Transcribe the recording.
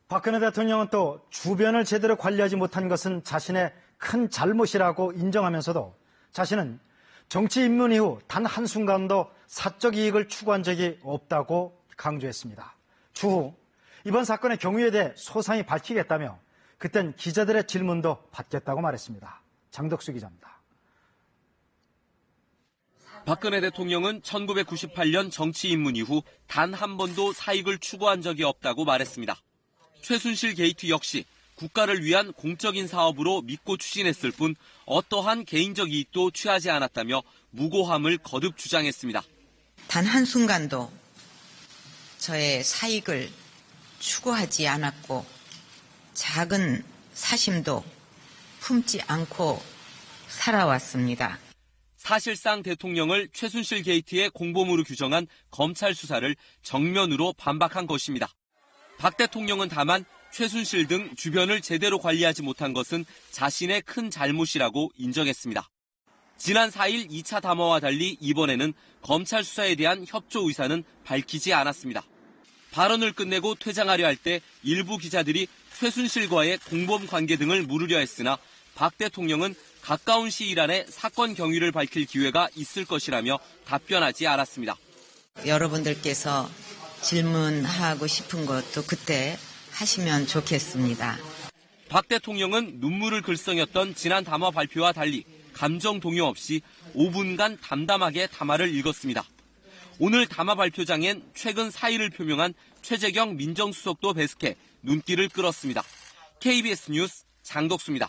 박근혜 대통령은 또 주변을 제대로 관리하지 못한 것은 자신의 큰 잘못이라고 인정하면서도 자신은 정치 입문 이후 단 한순간도 사적 이익을 추구한 적이 없다고 강조했습니다. 추후 이번 사건의 경위에 대해 소상히 밝히겠다며 그땐 기자들의 질문도 받겠다고 말했습니다. 장덕수 기자입니다. 박근혜 대통령은 1998년 정치 입문 이후 단 한 번도 사익을 추구한 적이 없다고 말했습니다. 최순실 게이트 역시 국가를 위한 공적인 사업으로 믿고 추진했을 뿐 어떠한 개인적 이익도 취하지 않았다며 무고함을 거듭 주장했습니다. 단 한순간도 저의 사익을 추구하지 않았고 작은 사심도 품지 않고 살아왔습니다. 사실상 대통령을 최순실 게이트의 공범으로 규정한 검찰 수사를 정면으로 반박한 것입니다. 박 대통령은 다만 최순실 등 주변을 제대로 관리하지 못한 것은 자신의 큰 잘못이라고 인정했습니다. 지난 4일 2차 담화와 달리 이번에는 검찰 수사에 대한 협조 의사는 밝히지 않았습니다. 발언을 끝내고 퇴장하려 할 때 일부 기자들이 최순실과의 공범 관계 등을 물으려 했으나 박 대통령은 가까운 시일 안에 사건 경위를 밝힐 기회가 있을 것이라며 답변하지 않았습니다. 여러분들께서 질문하고 싶은 것도 그때 하시면 좋겠습니다. 박 대통령은 눈물을 글썽였던 지난 담화 발표와 달리 감정 동요 없이 5분간 담담하게 담화를 읽었습니다. 오늘 담화 발표장엔 최근 사의를 표명한 최재경 민정수석도 배석해 눈길을 끌었습니다. KBS 뉴스 장덕수입니다.